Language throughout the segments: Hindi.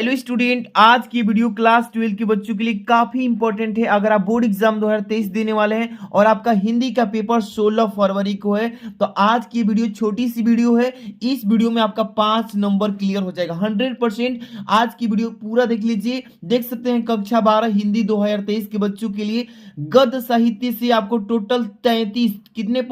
हेलो स्टूडेंट, आज की वीडियो क्लास 12 के बच्चों के लिए काफी इंपॉर्टेंट है। अगर आप बोर्ड एग्जाम 2023 देने वाले हैं और आपका हिंदी का पेपर 16 फरवरी को है, तो आज की वीडियो छोटी सी वीडियो है। इस वीडियो में आपका 5 नंबर क्लियर हो जाएगा 100%। आज की वीडियो पूरा देख लीजिए। देख सकते हैं कक्षा 12 हिंदी 2023 के बच्चों के लिए गद्य साहित्य से आपको टोटल 33 कितने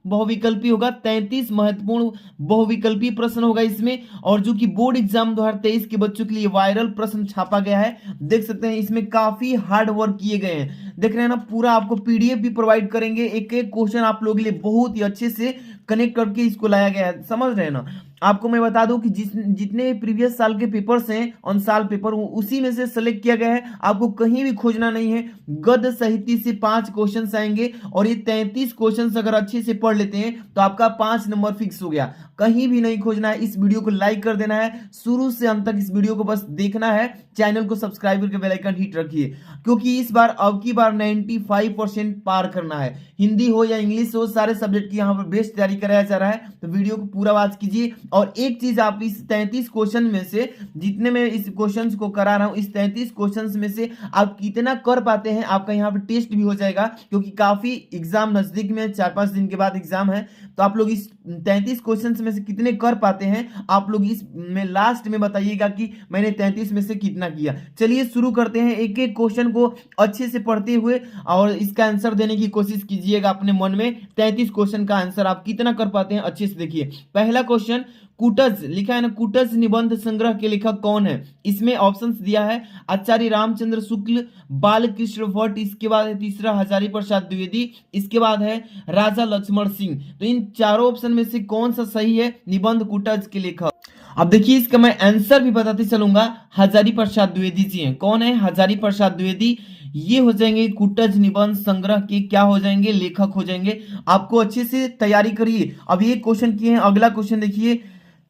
बहुविकल्पी होगा, 33 महत्वपूर्ण बहुविकल्पी प्रश्न होगा इसमें। और जो कि बोर्ड एग्जाम 2023 के बच्चों के लिए वायरल प्रश्न छापा गया है। देख सकते हैं इसमें काफी हार्ड वर्क किए गए हैं। देख रहे हैं ना, पूरा आपको पीडीएफ भी प्रोवाइड करेंगे। एक एक क्वेश्चन आप लोगों के लिए बहुत ही अच्छे से कनेक्ट करके इसको लाया गया है, समझ रहे हैं ना। आपको मैं बता दूं कि जितने प्रीवियस साल के पेपर्स हैं ऑन साल पेपर, उसी में से सेलेक्ट किया गया है। आपको कहीं भी खोजना नहीं है। गद्य साहित्य से 5 क्वेश्चन आएंगे और ये 33 क्वेश्चन अगर अच्छे से पढ़ लेते हैं तो आपका 5 नंबर फिक्स हो गया। कहीं भी नहीं खोजना है। इस वीडियो को लाइक कर देना है, शुरू से अंत तक इस वीडियो को बस देखना है। चैनल को सब्सक्राइब करके बेल आइकन हिट रखिए, क्योंकि इस बार अब की बार 95% पार करना है। हिंदी हो या इंग्लिश हो, सारे सब्जेक्ट की यहाँ पर बेस्ट तैयारी कराया जा रहा है। तो वीडियो को पूरा वॉच कीजिए। और एक चीज, आप इस 33 क्वेश्चन में से, जितने में इस क्वेश्चन को करा रहा हूं, इस 33 क्वेश्चन में से आप कितना कर पाते हैं, आपका यहाँ पर टेस्ट भी हो जाएगा। क्योंकि काफी एग्जाम नजदीक में, 4-5 दिन के बाद एग्जाम है। तो आप लोग इस 33 क्वेश्चन में से कितने कर पाते हैं, आप लोग इस में लास्ट में बताइएगा कि मैंने 33 में से कितना किया। चलिए शुरू करते हैं। एक एक क्वेश्चन को अच्छे से पढ़ते हुए और इसका आंसर देने की कोशिश कीजिएगा अपने मन में। 33 क्वेश्चन का आंसर आप कितना कर पाते हैं, अच्छे से देखिए। पहला क्वेश्चन, कुटज लिखा है ना, कुटज निबंध संग्रह के लेखक कौन है? इसमें ऑप्शंस दिया है आचार्य रामचंद्र शुक्ल, बालकृष्ण भट्ट, इसके बाद है तीसरा हजारी प्रसाद द्विवेदी, इसके बाद है राजा लक्ष्मण सिंह। तो इन चारों ऑप्शन में से कौन सा सही है निबंध कुटज के लेखक? अब देखिए इसका मैं आंसर भी बताते चलूंगा। हजारी प्रसाद द्विवेदी जी हैं। कौन है? हजारी प्रसाद द्विवेदी। ये हो जाएंगे कुटज निबंध संग्रह के क्या हो जाएंगे, लेखक हो जाएंगे। आपको अच्छे से तैयारी करिए। अब ये क्वेश्चन किए हैं, अगला क्वेश्चन देखिए।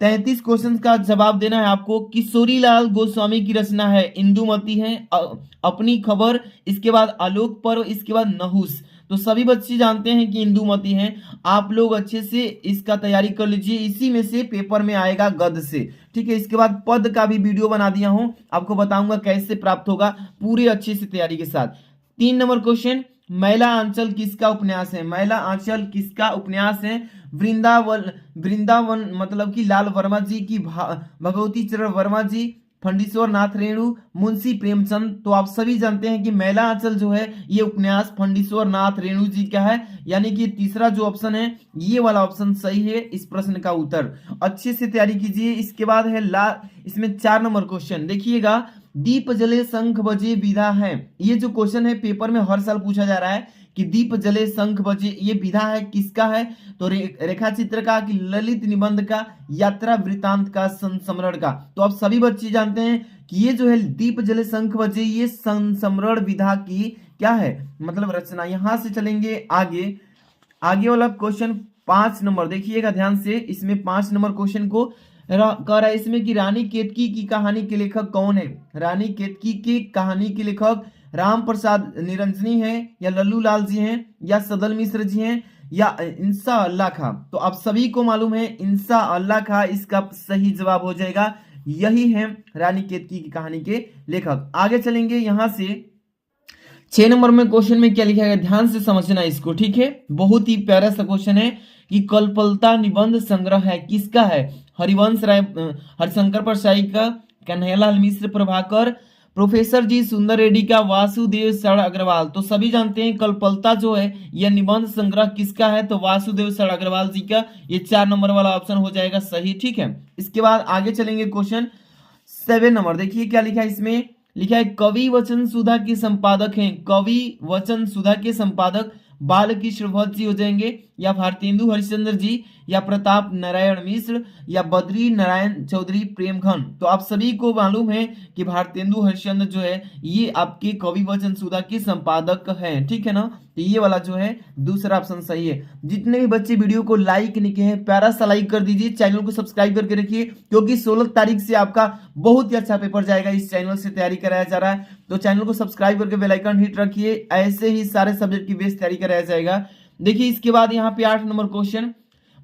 33 क्वेश्चन का जवाब देना है आपको। किशोरीलाल गोस्वामी की रचना है इंदुमती है, अपनी खबर, इसके बाद आलोक पर्व, इसके बाद नहुस। तो सभी बच्चे जानते हैं कि इंदुमती हैं। आप लोग अच्छे से इसका तैयारी कर लीजिए। इसी में से पेपर में आएगा गद्य से, ठीक है। इसके बाद पद का भी वीडियो बना दिया हूं, आपको बताऊंगा कैसे प्राप्त होगा, पूरे अच्छे से तैयारी के साथ। 3 नंबर क्वेश्चन, मैला आंचल किसका उपन्यास है? मैला आंचल किसका उपन्यास है? वृंदावन मतलब कि लाल वर्मा जी की, भगवती चरण वर्मा जी, फंडीश्वर नाथ रेणु, मुंशी प्रेमचंद। तो आप सभी जानते हैं कि मैला आंचल जो है ये उपन्यास फंडीश्वर नाथ रेणु जी का है। यानी कि तीसरा जो ऑप्शन है ये वाला ऑप्शन सही है इस प्रश्न का उत्तर। अच्छे से तैयारी कीजिए। इसके बाद है इसमें 4 नंबर क्वेश्चन देखिएगा। दीप जले शंख बजे विधा है। ये जो क्वेश्चन है पेपर में हर साल पूछा जा रहा है कि दीप जले शंख बजे, ये विधा है किसका है? तो रेखा चित्र का, कि ललित निबंध का, यात्रा वृतांत का, संस्मरण का। तो आप सभी बच्चे जानते हैं कि ये जो है दीप जले शंख बजे, ये संस्मरण विधा की क्या है, मतलब रचना। यहां से चलेंगे आगे। आगे वाला क्वेश्चन 5 नंबर देखिएगा ध्यान से। इसमें 5 नंबर क्वेश्चन को कह रहा है इसमें कि रानी केतकी की कहानी के लेखक कौन है? रानी केतकी की कहानी के लेखक राम प्रसाद निरंजनी है, या लल्लू लाल जी हैं, या सदल मिश्र जी हैं, या इंसा अल्लाह खां। तो आप सभी को मालूम है इंसा अल्लाह खां इसका सही जवाब हो जाएगा। यही है रानी केतकी की कहानी के लेखक। आगे चलेंगे यहां से। 6 नंबर में क्वेश्चन में क्या लिखा गया, ध्यान से समझना इसको, ठीक है। बहुत ही प्यारा सा क्वेश्चन है कि कल्पलता निबंध संग्रह है किसका है? हरिवंश राय, हरिशंकर परसाई का, कन्हैयालाल मिश्र प्रभाकर, प्रोफेसर जी सुंदर रेड्डी का, वासुदेव सर अग्रवाल। तो सभी जानते हैं कल्पलता जो है यह निबंध संग्रह किसका है? तो वासुदेव सर अग्रवाल जी का। ये 4 नंबर वाला ऑप्शन हो जाएगा सही, ठीक है। इसके बाद आगे चलेंगे क्वेश्चन 7 नंबर देखिए क्या लिखा है। इसमें लिखा है कवि वचन सुधा के संपादक हैं। कवि वचन सुधा के संपादक बालकृष्ण भट्ट जी हो जाएंगे, या भारतेंदु हरिश्चंद्र जी, या प्रताप नारायण मिश्र, या बद्री नारायण चौधरी प्रेमघन। तो आप सभी को मालूम है कि भारतेंदु हरिश्चंद्र जो है ये आपके कवि वचन सुधा के संपादक हैं, ठीक है ना। तो ये वाला जो है दूसरा ऑप्शन सही है। जितने भी बच्चे वीडियो को लाइक नहीं किए हैं, प्यारा सा लाइक कर दीजिए। चैनल को सब्सक्राइब करके रखिए, क्योंकि 16 तारीख से आपका बहुत ही अच्छा पेपर जाएगा। इस चैनल से तैयारी कराया जा रहा है, तो चैनल को सब्सक्राइब करके बेल आइकन हिट रखिए। ऐसे ही सारे सब्जेक्ट की बेस्ट तैयारी कराया जाएगा। देखिए इसके बाद यहाँ पे 8 नंबर क्वेश्चन,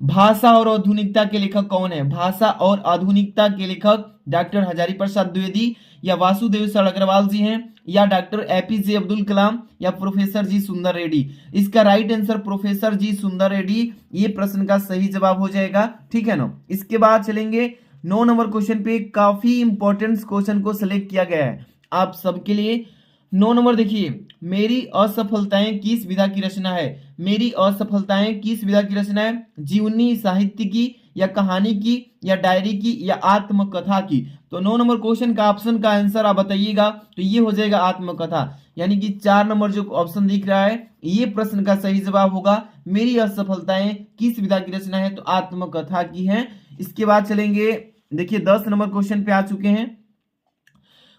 भाषा और आधुनिकता के लेखक कौन है? भाषा और आधुनिकता के लेखक डॉक्टर हजारी प्रसाद द्विवेदी या वासुदेव सर अग्रवाल जी हैं या डॉक्टर एपीजे अब्दुल कलाम या प्रोफेसर जी सुंदर रेड्डी। इसका राइट आंसर प्रोफेसर जी सुंदर रेड्डी, ये प्रश्न का सही जवाब हो जाएगा। ठीक है ना। इसके बाद चलेंगे 9 नंबर क्वेश्चन पे। काफी इंपॉर्टेंट क्वेश्चन को सिलेक्ट किया गया है आप सबके लिए। 9 नंबर देखिए, मेरी असफलताएं किस विधा की रचना है? मेरी असफलताएं किस विधा की रचना है? जीवनी साहित्य की या कहानी की या डायरी की या आत्मकथा की? तो 9 नंबर क्वेश्चन का ऑप्शन का आंसर आप बताइएगा, तो ये हो जाएगा आत्मकथा। यानी कि 4 नंबर जो ऑप्शन दिख रहा है ये प्रश्न का सही जवाब होगा। मेरी असफलताएं किस विधा की रचना है? तो आत्मकथा की है। इसके बाद चलेंगे, देखिए 10 नंबर क्वेश्चन पे आ चुके हैं।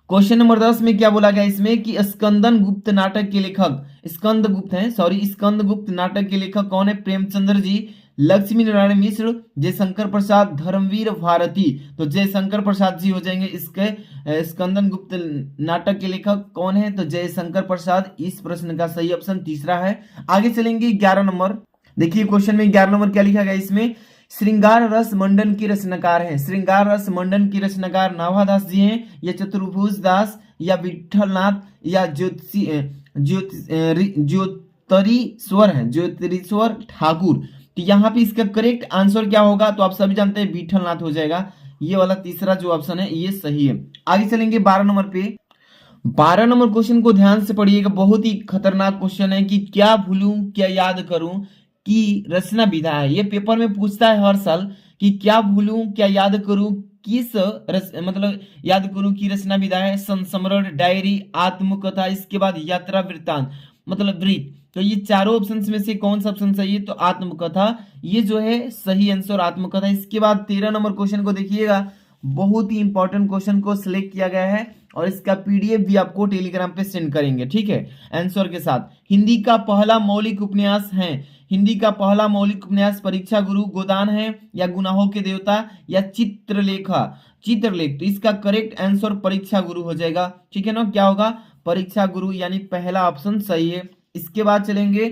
क्वेश्चन नंबर 10 में क्या बोला गया इसमें कि स्कंदन गुप्त नाटक के लेखक, स्कंद गुप्त नाटक के लेखक कौन है? प्रेमचंद्र जी, लक्ष्मी नारायण मिश्र, जयशंकर प्रसाद, धर्मवीर भारती। तो जयशंकर प्रसाद जी हो जाएंगे इसके स्कंदन गुप्त नाटक के लेखक कौन है? तो जयशंकर प्रसाद इस प्रश्न का सही ऑप्शन तीसरा है। आगे चलेंगे 11 नंबर। देखिए क्वेश्चन में 11 नंबर क्या लिखा गया इसमें, श्रृंगार रस मंडन की रचनाकार है। श्रृंगार रस मंडन की रचनाकार नाभादास जी हैं या चतुर्भुज दास या विठलनाथ या ज्योतिरीश्वर ठाकुर। तो यहाँ पे इसका करेक्ट आंसर क्या होगा? तो आप सभी जानते हैं विठलनाथ हो जाएगा। ये वाला तीसरा जो ऑप्शन है ये सही है। आगे चलेंगे 12 नंबर पे। 12 नंबर क्वेश्चन को ध्यान से पढ़िएगा, बहुत ही खतरनाक क्वेश्चन है कि क्या भूलूं क्या याद करूं की रचना विधा है। ये पेपर में पूछता है हर साल कि क्या भूलूं क्या याद करूं किस मतलब याद करूं की रचना विधा है। संस्मरण, डायरी, आत्मकथा, इसके बाद यात्रा वृत्तांत मतलब वृत्त। तो ये चारों ऑप्शन में से कौन सा ऑप्शन सही है? तो आत्मकथा, ये जो है सही आंसर आत्मकथा। इसके बाद 13 नंबर क्वेश्चन को देखिएगा, बहुत ही इंपॉर्टेंट क्वेश्चन को सिलेक्ट किया गया है और इसका पीडीएफ भी आपको टेलीग्राम पे सेंड करेंगे। ठीक है, आंसर के साथ। हिंदी का पहला मौलिक उपन्यास है, हिंदी का पहला मौलिक उपन्यास परीक्षा गुरु, गोदान है या गुनाहों के देवता या चित्रलेख। तो इसका करेक्ट आंसर परीक्षा गुरु हो जाएगा। ठीक है ना, क्या होगा? परीक्षा गुरु, यानी पहला ऑप्शन सही है। इसके बाद चलेंगे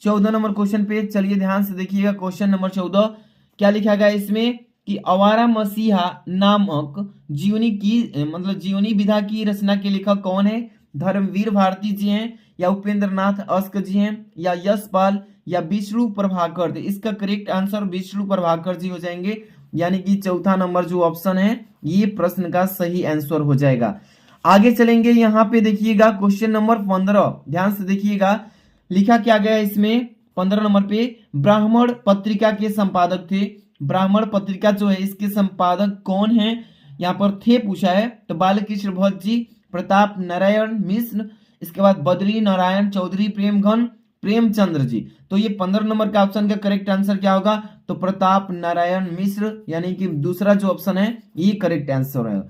14 नंबर क्वेश्चन पे। चलिए ध्यान से देखिएगा, क्वेश्चन नंबर 14 क्या लिखा गया इसमें कि आवारा मसीहा नामक जीवनी विधा की रचना के लेखक कौन है? धर्मवीर भारती जी हैं या उपेंद्र नाथ अस्क जी हैं या यशपाल या विष्णु प्रभाकर। तो इसका करेक्ट आंसर विष्णु प्रभाकर जी हो जाएंगे, यानी कि चौथा नंबर जो ऑप्शन है ये प्रश्न का सही आंसर हो जाएगा। आगे चलेंगे, यहाँ पे देखिएगा क्वेश्चन नंबर 15, ध्यान से देखिएगा लिखा क्या गया इसमें 15 नंबर पे। ब्राह्मण पत्रिका के संपादक थे, ब्राह्मण पत्रिका जो है इसके संपादक कौन है यहाँ पर थे पूछा है। तो बालकृष्ण भट्ट जी, प्रताप नारायण मिश्र, इसके बाद बद्री नारायण चौधरी, प्रेमचंद्र जी। तो ये 15 नंबर का ऑप्शन का करेक्ट आंसर क्या होगा? तो प्रताप नारायण मिश्र, यानी कि दूसरा जो ऑप्शन है ये करेक्ट आंसर है।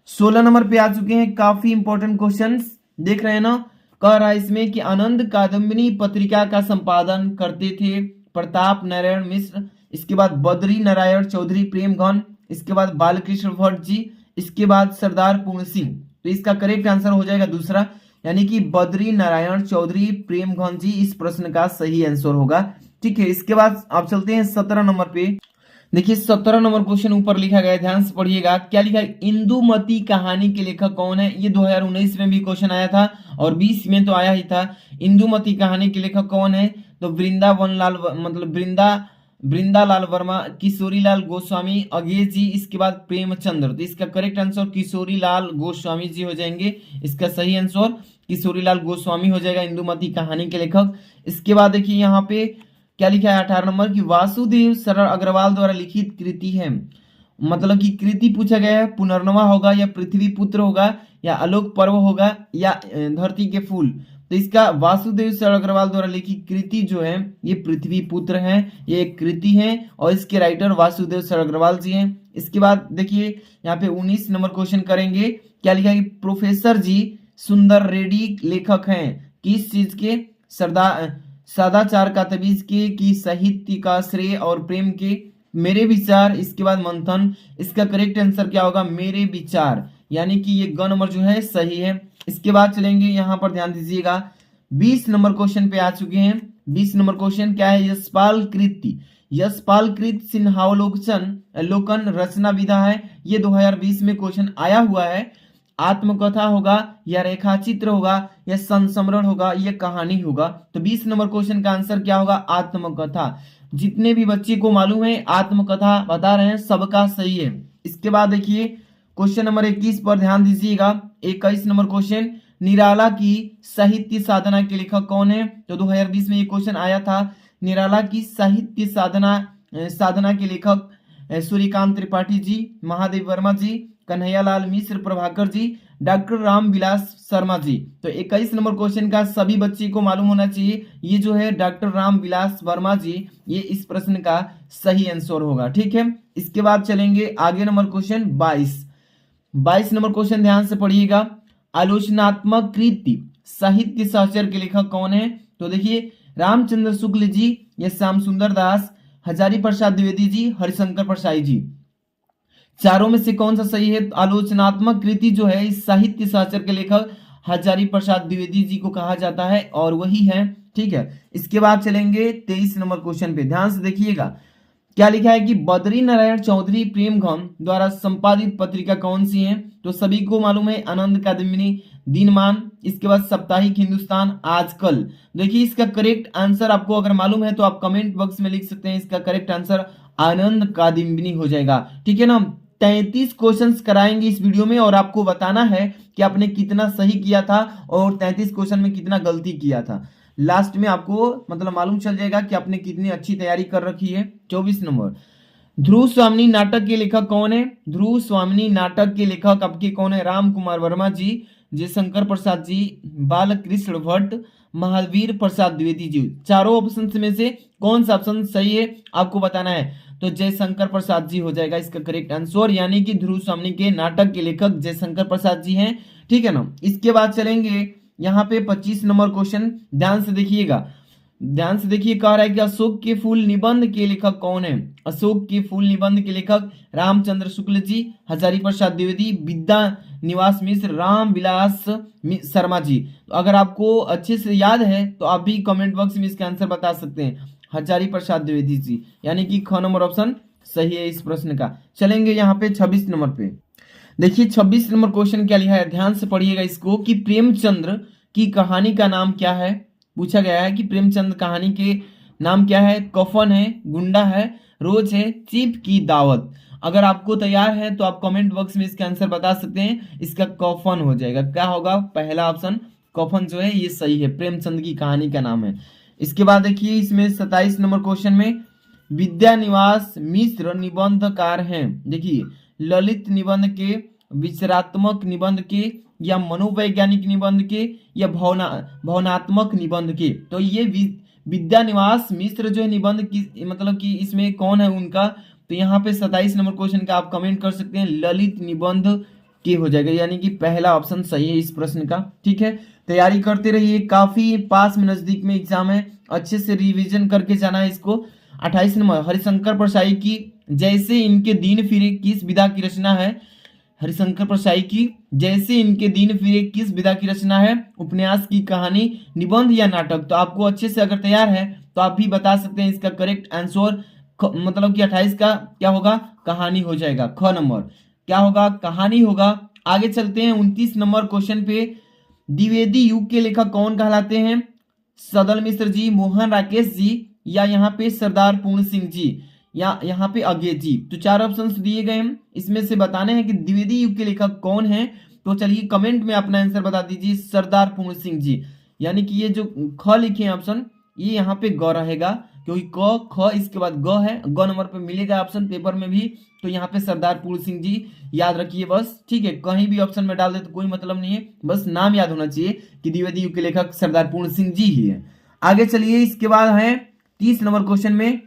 16 नंबर पे आ चुके हैं, काफी इंपॉर्टेंट क्वेश्चंस देख रहे हैं ना। कह रहा है इसमें कि आनंद कादम्बिनी पत्रिका का संपादन करते थे प्रताप नारायण मिश्र, इसके बाद बद्री नारायण चौधरी प्रेमघन, इसके बाद बालकृष्ण भट्ट जी, इसके बाद सरदार पूर्ण सिंह। तो इसका करेक्ट आंसर हो जाएगा दूसरा, यानी कि बद्री नारायण चौधरी प्रेमघन जी इस प्रश्न का सही आंसर होगा। ठीक है, इसके बाद आप चलते हैं 17 नंबर पे। देखिए 17 नंबर क्वेश्चन ऊपर लिखा गया है, ध्यान से पढ़िएगा क्या लिखा है। इंदुमती कहानी के लेखक कौन है? ये 2019 में भी क्वेश्चन आया था और 20 में तो आया ही था। इंदुमती कहानी के लेखक कौन है? तो वृंदालाल वर्मा, किशोरीलाल गोस्वामी, अगेज जी, इसके बाद प्रेमचंद्र। तो इसका करेक्ट आंसर किशोरीलाल गोस्वामी जी हो जाएंगे। इसका सही आंसर किशोरीलाल गोस्वामी हो जाएगा, इंदुमती कहानी के लेखक। इसके बाद देखिए यहाँ पे क्या लिखा है 18 नंबर की वासुदेव सरल अग्रवाल द्वारा लिखित कृति है। मतलब कि कृति पूछा गया है, पुनर्नवा होगा या पृथ्वी पुत्र होगा या आलोक पर्व होगा या धरती के फूल। तो इसका वासुदेव सरल अग्रवाल द्वारा लिखित कृति जो है ये पृथ्वी पुत्र है, ये एक कृति है और इसके राइटर वासुदेव सरल अग्रवाल जी हैं। इसके बाद देखिए यहाँ पे 19 नंबर क्वेश्चन करेंगे, क्या लिखा है कि प्रोफेसर जी सुंदर रेड्डी लेखक हैं किस चीज के? सदाचार का तबीज के, की साहित्य का श्रेय और प्रेम के, मेरे विचार, इसके बाद मंथन। इसका करेक्ट आंसर क्या होगा? मेरे विचार, यानी कि ये ग नंबर जो है सही है। इसके बाद चलेंगे यहाँ पर ध्यान दीजिएगा 20 नंबर क्वेश्चन पे आ चुके हैं। 20 नंबर क्वेश्चन क्या है? यशपाल कृति, यशपाल कृत सिंहावलोकन रचना विधा है, ये 2020 में क्वेश्चन आया हुआ है। आत्मकथा होगा या रेखाचित्र होगा या संस्मरण होगा या कहानी होगा। तो 20 नंबर क्वेश्चन का आंसर क्या होगा? आत्मकथा। जितने भी बच्चे को मालूम है आत्मकथा बता रहे हैं, सबका सही है। इसके बाद देखिए क्वेश्चन नंबर 21 पर ध्यान दीजिएगा। 21 नंबर क्वेश्चन, निराला की साहित्य साधना के लेखक कौन है? तो 2020 में ये क्वेश्चन आया था। निराला की साहित्य साधना के लेखक सूर्यकांत त्रिपाठी जी, महादेव वर्मा जी, कन्हैयालाल मिश्र प्रभाकर जी, डॉक्टर रामविलास शर्मा जी। तो 21 नंबर क्वेश्चन का सभी बच्चे को मालूम होना चाहिए, ये जो है डॉक्टर रामविलास वर्मा जी, ये इस प्रश्न का सही आंसर होगा। ठीक है, इसके बाद चलेंगे आगे नंबर क्वेश्चन 22 नंबर क्वेश्चन ध्यान से पढ़िएगा। आलोचनात्मक कृति साहित्य सहचर के लेखक कौन है? तो देखिए रामचंद्र शुक्ल जी या श्याम सुंदर दास, हजारी प्रसाद द्विवेदी जी, हरिशंकर प्रसाई जी। चारों में से कौन सा सही है? आलोचनात्मक कृति जो है इस साहित्य सहचर के लेखक हजारी प्रसाद द्विवेदी जी को कहा जाता है और वही है। ठीक है, इसके बाद चलेंगे 23 नंबर क्वेश्चन पे, ध्यान से देखिएगा। क्या लिखा है कि बद्री नारायण चौधरी प्रेमघम द्वारा संपादित पत्रिका कौन सी है? तो सभी को मालूम है आनंद कादम्बिनी, दिनमान, इसके बाद साप्ताहिक हिंदुस्तान, आजकल। देखिए इसका करेक्ट आंसर आपको अगर मालूम है तो आप कमेंट बॉक्स में लिख सकते हैं। इसका करेक्ट आंसर आनंद कादम्बिनी हो जाएगा। ठीक है ना, 33 क्वेश्चंस कराएंगे इस वीडियो में और आपको बताना है कि आपने कितना सही किया था और 33 क्वेश्चन में कितना गलती किया था। लास्ट में आपको मतलब मालूम चल जाएगा कि आपने कितनी अच्छी तैयारी कर रखी है। 24 नंबर, ध्रुव स्वामिनी नाटक के लेखक कौन है? ध्रुव स्वामिनी नाटक के लेखक आपके कौन है? राम कुमार वर्मा जी, जयशंकर प्रसाद जी, बालकृष्ण भट्ट, महावीर प्रसाद द्विवेदी जी। चारों ऑप्शन में से कौन सा ऑप्शन सही है आपको बताना है। तो जयशंकर प्रसाद जी हो जाएगा इसका करेक्ट आंसर, यानी कि ध्रुव स्वामिनी के नाटक के लेखक जयशंकर प्रसाद जी हैं। ठीक है ना, इसके बाद चलेंगे यहाँ पे 25 नंबर क्वेश्चन, ध्यान से देखिएगा। ध्यान से देखिए, कह रहा है कि अशोक के फूल निबंध के लेखक कौन है? अशोक के फूल निबंध के लेखक रामचंद्र शुक्ल जी, हजारी प्रसाद द्विवेदी, विद्या निवास मिश्र, रामविलास शर्मा जी। तो अगर आपको अच्छे से याद है तो आप भी कमेंट बॉक्स में इसका आंसर बता सकते हैं, हजारी प्रसाद द्विवेदी जी, यानी कि ख नंबर ऑप्शन सही है इस प्रश्न का। चलेंगे यहाँ पे 26 नंबर पे। देखिए 26 नंबर क्वेश्चन क्या लिखा है, ध्यान से पढ़िएगा इसको, कि प्रेमचंद्र की कहानी का नाम क्या है? पूछा गया है कि प्रेमचंद्र कहानी के नाम क्या है? कफन है, गुंडा है, रोज है, चीफ की दावत। अगर आपको तैयार है तो आप कमेंट बॉक्स में इसका आंसर बता सकते हैं। इसका कफन हो जाएगा। क्या होगा? पहला ऑप्शन कफन जो है ये सही है, प्रेमचंद की कहानी का नाम है। इसके बाद देखिए इसमें 27 नंबर क्वेश्चन में, विद्या निवास मिश्र निबंधकार हैं। देखिए ललित निबंध के, विचारात्मक निबंध के, या मनोवैज्ञानिक निबंध के, या भावनात्मक निबंध के। तो ये विद्यानिवास मिश्र जो है निबंध की मतलब कि इसमें कौन है उनका? तो यहाँ पे 27 नंबर क्वेश्चन का आप कमेंट कर सकते हैं, ललित निबंध के हो जाएगा, यानी कि पहला ऑप्शन सही है इस प्रश्न का। ठीक है, तैयारी करते रहिए, काफी पास में नजदीक में एग्जाम है, अच्छे से रिवीजन करके जाना है इसको। 28 नंबर, हरिशंकर प्रसाई की जैसे इनके दिन फिरे किस विधा की रचना है? हरिशंकर प्रसाई की जैसे इनके दिन फिरे किस विधा की रचना है? उपन्यास की, कहानी, निबंध या नाटक? तो आपको अच्छे से अगर तैयार है तो आप भी बता सकते हैं इसका करेक्ट आंसर, मतलब कि 28 का क्या होगा? कहानी हो जाएगा। ख नंबर क्या होगा? कहानी होगा। आगे चलते हैं 29 नंबर क्वेश्चन पे, द्विवेदी युग के लेखक कौन कहलाते हैं? सदल मिश्र जी, मोहन राकेश जी, या यहाँ पे सरदार पूर्ण सिंह जी, या यहाँ पे अज्ञे जी। तो चार ऑप्शंस दिए गए हैं, इसमें से बताने हैं कि द्विवेदी युग के लेखक कौन है। तो चलिए कमेंट में अपना आंसर बता दीजिए, सरदार पूर्ण सिंह जी। यानी कि ये जो ख लिखे हैं ऑप्शन, ये यहाँ पे ग रहेगा, क्योंकि क ख इसके बाद ग है, ग नंबर पे मिलेगा ऑप्शन पेपर में भी। तो यहाँ पे सरदार पूर्ण सिंह जी याद रखिए बस। ठीक है, कहीं भी ऑप्शन में डाल दे तो कोई मतलब नहीं है, बस नाम याद होना चाहिए कि द्विवेदी युग के लेखक सरदार पूर्ण सिंह जी ही है। आगे चलिए, इसके बाद है 30 नंबर क्वेश्चन में,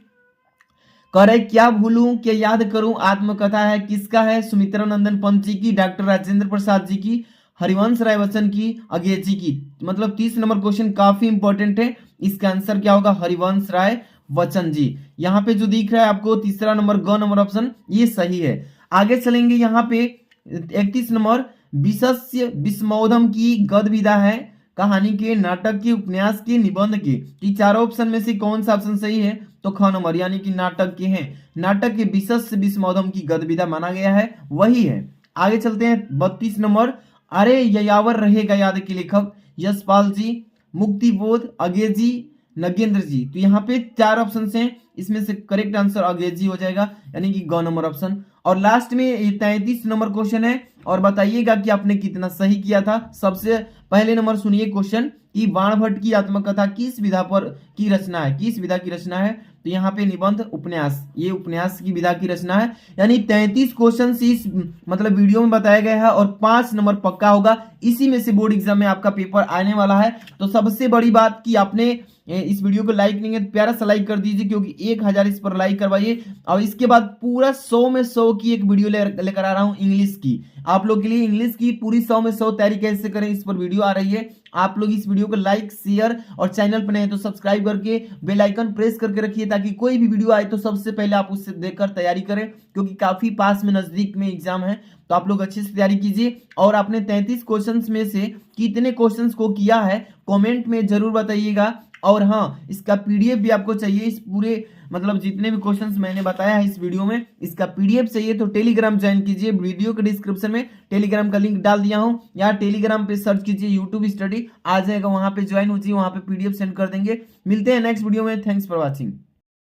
कह रहे क्या भूलूं क्या याद करूं आत्मकथा है किसका है? सुमित्रा नंदन पंत जी की, डॉक्टर राजेंद्र प्रसाद जी की, हरिवंश राय बच्चन की, अज्ञे जी की। मतलब 30 नंबर क्वेश्चन काफी इंपॉर्टेंट है, इसका आंसर क्या होगा? हरिवंश राय बच्चन जी। यहाँ पे जो दिख रहा है आपको तीसरा नंबर ग नंबर ऑप्शन, ये सही है। आगे चलेंगे यहाँ पे 31 नंबर, विशस्य विस्मोधम की गद विधा है? कहानी के, नाटक के, उपन्यास के, निबंध के। चारों ऑप्शन में से कौन सा ऑप्शन सही है? तो ख नंबर यानी कि नाटक के हैं। नाटक के विशेष विस्मोदम की गद्यविधा माना गया है वही है। आगे चलते हैं 32 नंबर। अरे ययावर रहेगा याद के लेखक यशपाल जी, मुक्तिबोध, अगेजी, नगेंद्र जी। तो यहाँ पे 4 ऑप्शन हैं, इसमें से करेक्ट आंसर अगेजी हो जाएगा यानी कि ग नंबर ऑप्शन। और लास्ट में ये 33 नंबर क्वेश्चन है और बताइएगा कि आपने कितना सही किया था। सबसे पहले नंबर सुनिए क्वेश्चन कि बाणभट्ट की आत्मकथा किस विधा पर की रचना है, किस विधा की रचना है। तो यहाँ पे निबंध उपन्यास, ये उपन्यास की विधा की रचना है। यानी 33 क्वेश्चन इस मतलब वीडियो में बताया गया है और 5 नंबर पक्का होगा। इसी में से बोर्ड एग्जाम में आपका पेपर आने वाला है। तो सबसे बड़ी बात कि आपने इस वीडियो को लाइक नहीं है तो प्यारा सा लाइक कर दीजिए, क्योंकि 1000 इस पर लाइक करवाइए। और इसके बाद पूरा 100 में 100 की एक वीडियो लेकर आ रहा हूं इंग्लिश की, आप लोग के लिए इंग्लिश की पूरी 100 में 100 तैयारी कैसे करें इस पर वीडियो आ रही है। आप लोग इस वीडियो को लाइक शेयर और चैनल पर नए तो सब्सक्राइब करके बेल आइकन प्रेस करके रखिए, ताकि कोई भी वीडियो आए तो सबसे पहले आप उससे देखकर तैयारी करें, क्योंकि काफी पास में नजदीक में एग्जाम है। तो आप लोग अच्छे से तैयारी कीजिए। और आपने 33 क्वेश्चंस में से कितने क्वेश्चंस को किया है कमेंट में जरूर बताइएगा। और हाँ, इसका पीडीएफ भी आपको चाहिए, इस पूरे मतलब जितने भी क्वेश्चंस मैंने बताया है इस वीडियो में, इसका पीडीएफ चाहिए तो टेलीग्राम ज्वाइन कीजिए। वीडियो के डिस्क्रिप्शन में टेलीग्राम का लिंक डाल दिया हूं, या टेलीग्राम पे सर्च कीजिए यूट्यूब स्टडी, आ जाएगा, वहां पे ज्वाइन हो जाइए, वहां पे पीडीएफ सेंड कर देंगे। मिलते हैं नेक्स्ट वीडियो में। Thanks for watching.